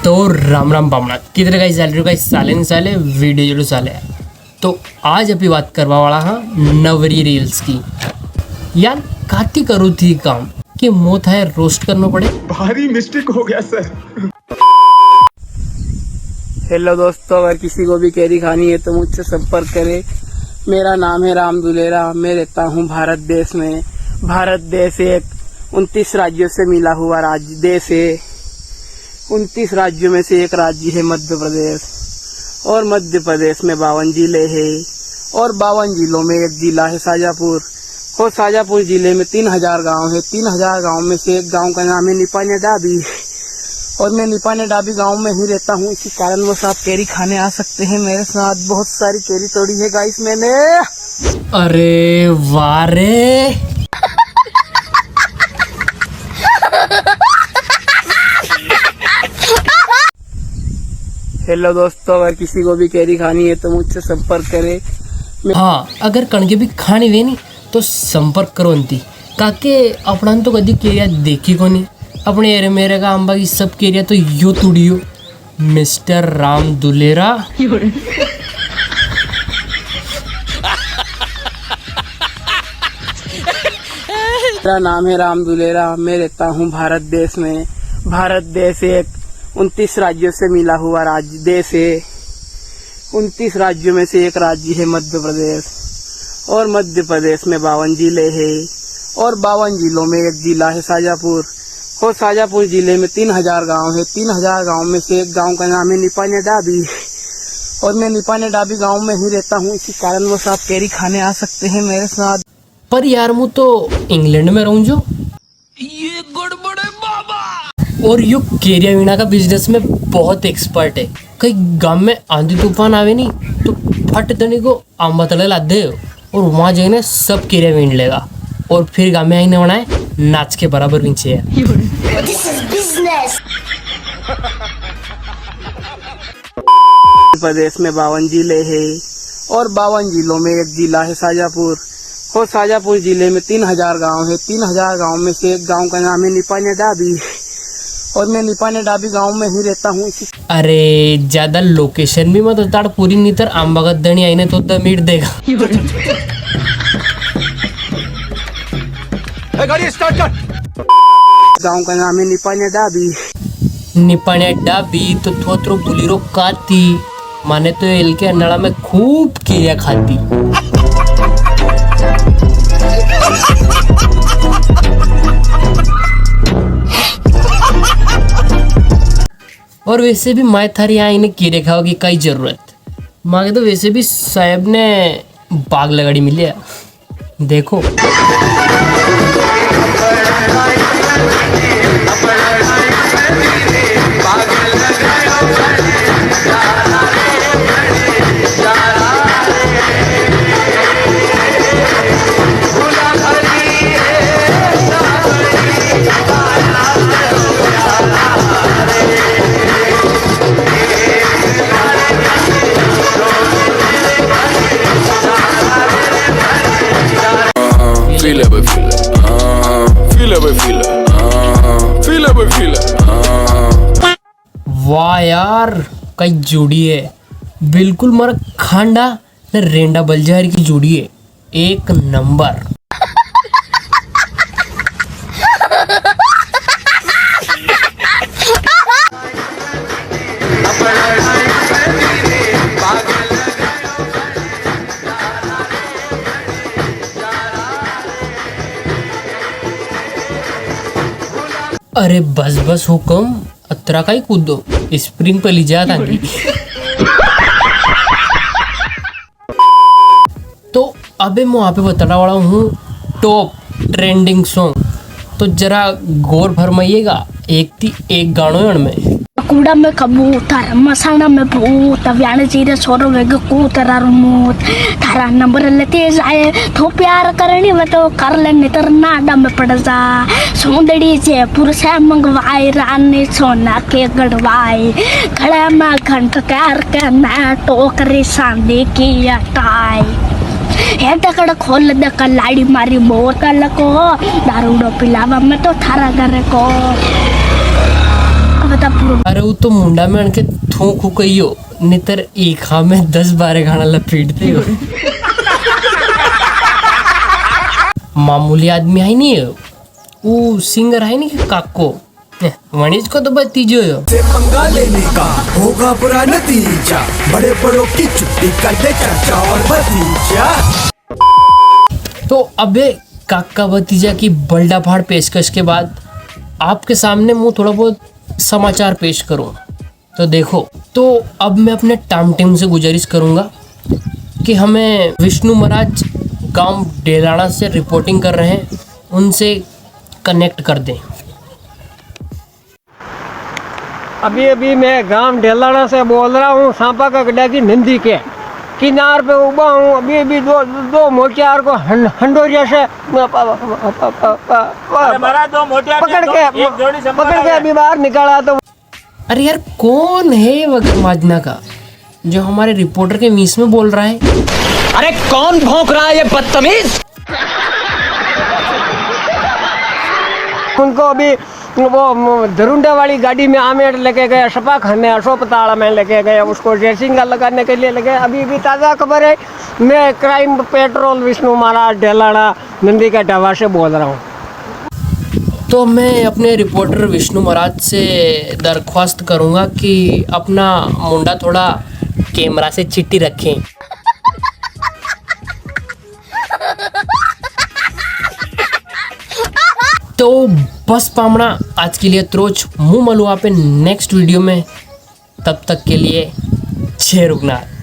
तो राम राम बामणा किधर guys salary guys साले नहीं साले वीडियो जो साले। तो आज अभी बात करवा वाला हाँ नवरी रील्स की। यार काती करू थी काम कि मोथ है रोस्ट करना पड़े। भारी मिस्टेक हो गया सर। हेलो दोस्तों, अगर किसी को भी कैरी खानी है तो मुझसे संपर्क करें। मेरा नाम है राम दुलेरा। मैं रहता हूँ भारत देश में। भारत देश एक 29 राज्यों से मिला हुआ राज्य देश है। 29 राज्यों में से एक राज्य है मध्य प्रदेश, और मध्य प्रदेश में 52 जिले हैं, और 52 जिलों में एक जिला है शाजापुर, और शाजापुर जिले में 3000 गांव है। 3000 गांव में से एक गांव का नाम है निपाने डाबी, और मैं निपाने डाबी गांव में ही रहता हूँ। इसी कारण वो आप कैरी खाने आ सकते हैं मेरे साथ। बहुत सारी कैरी तोड़ी है गाइस मैंने। अरे वाह रे। हेलो दोस्तों, अगर किसी को भी कैरी खानी है तो मुझसे संपर्क करें। हाँ अगर कणके भी खानी वे नहीं तो संपर्क करो अंती काके अपना तो कभी केरिया देखी को नहीं। अपने एरे मेरे का आंबा की सब केरिया तो यो तुड़ियो मिस्टर राम दुलेरा। मेरा नाम है राम दुलेरा। मैं रहता हूँ भारत देश में। भारत देश एक 29 राज्यों से मिला हुआ राज्य देश है। 29 राज्यों में से एक राज्य है मध्य प्रदेश, और मध्य प्रदेश में 52 जिले हैं, और 52 जिलों में एक जिला है शाजापुर, और शाजापुर जिले में 3000 गांव है। 3000 गांव में से एक गांव का नाम है निपाने डाबी, और मैं निपाने डाबी गांव में ही रहता हूँ। इसी कारण वो आप कैरी खाने आ सकते हैं मेरे साथ। पर यार मैं तो इंग्लैंड में रहूं जो ये गड़बड़ है बाबा। और यो केरिया वीणा का बिजनेस में बहुत एक्सपर्ट है। कई गांव में आंधी तूफान आवे नहीं तो फट दने को आंबा तले ला दे, और वहां जाने सब केरिया वीण लेगा, और फिर गांव में आईने बनाए नाच के बराबर वींचे है। प्रदेश में 52 जिले हैं, और 52 जिलों में एक जिला है शाजापुर, और शाजापुर जिले में 3000 गांव है। 3000 गांव में से एक गांव का नाम है निपाने डाबी, और मैं निपाने डाबी गांव में ही रहता हूँ। अरे ज्यादा लोकेशन भी मत उतार पूरी नहीं तर आंबा का दणी आईने तो मीट देगा। गाड़ी स्टार्ट कर। गांव का नाम है निपाने डाबी। निपाने डाबी तो थोत्रो बुलीरो काती माने तो एल के अन्नड़ा में खूब केरिया खाती। और वैसे भी मैं थारी यहाँ इन्हें कीड़े खाओ की कई जरूरत मांगे तो वैसे भी साहब ने बाग लगाड़ी मिली है देखो। Feel it, feel it. Feel it, feel it. Feel it, feel it. वाह यार कई जोड़ी है, बिल्कुल मर खांडा न रेंडा बलजार की जोड़ी है, एक नंबर। अरे बस बस हुक्म अतरा का ही कूदो स्प्रिंग पर ली जाता है। तो अबे मैं वहाँ पे बताने वाला हूँ टॉप ट्रेंडिंग सॉन्ग, तो जरा गौर फरमाइएगा एक गानों में। कूड़ा में कबूतर मसाना में भूत व्याण चीरे छोरो वेग कूतरा रूत थारा नंबर लेते जाए तो प्यार करनी वो तो कर ले नितर नाडा में पड़ जा सौंदड़ी से पुरुष मंगवाए रानी सोना के गढ़वाए खड़े में घंट कर के मैं टोकरी सांदी की अटाई हेटकड़ खोल दे कलाड़ी मारी बोतल को दारूडो पिलावा में तो थारा घर को बता पूरा अरे वो तो मुंडा में अणके थूक हो कही हो नितर एक हाँ में 10-12 गाना लपेटते हो। मामूली आदमी है नहीं है वो सिंगर है नहीं काको वणिज को तो बत्तीजो हो। से पंगा लेने का होगा बुरा नतीजा, बड़े बड़ों की छुट्टी कर दे चाचा और भतीजा। तो अबे काका भतीजा की बल्डाफाड़ पेशकश के बाद आपके सामने मैं थोड़ा बहुत समाचार पेश करूं तो देखो। तो अब मैं अपने टाम टीम से गुजारिश करूंगा कि हमें विष्णु महाराज गांव डेलाना से रिपोर्टिंग कर रहे हैं, उनसे कनेक्ट कर दें। अभी मैं गांव डेलाना से बोल रहा हूँ, सांपा का गड्ढा की नंदी के किनार पे उबा हूँ। अभी दो मोटियार को हंडोरिया से पकड़ के अभी बाहर निकाला। तो अरे यार कौन है वक्त माजना का जो हमारे रिपोर्टर के मीस में बोल रहा है? अरे कौन भौंक रहा है ये बदतमीज? उनको अभी वो धरुंडा वाली गाड़ी में आमेर लेके गए, सपा खाने अस्पताल में लेके गए, उसको ड्रेसिंग लगाने के लिए लगे। अभी भी ताज़ा खबर है, मैं क्राइम पेट्रोल विष्णु महाराज डेलाना नंदी का ढाबा से बोल रहा हूँ। तो मैं अपने रिपोर्टर विष्णु महाराज से दरख्वास्त करूंगा कि अपना मुंडा थोड़ा कैमरा से चिट्टी रखें। तो बस पामड़ा आज के लिए त्रोच मुँह मलुआ पे नेक्स्ट वीडियो में, तब तक के लिए जय रुगनाथ।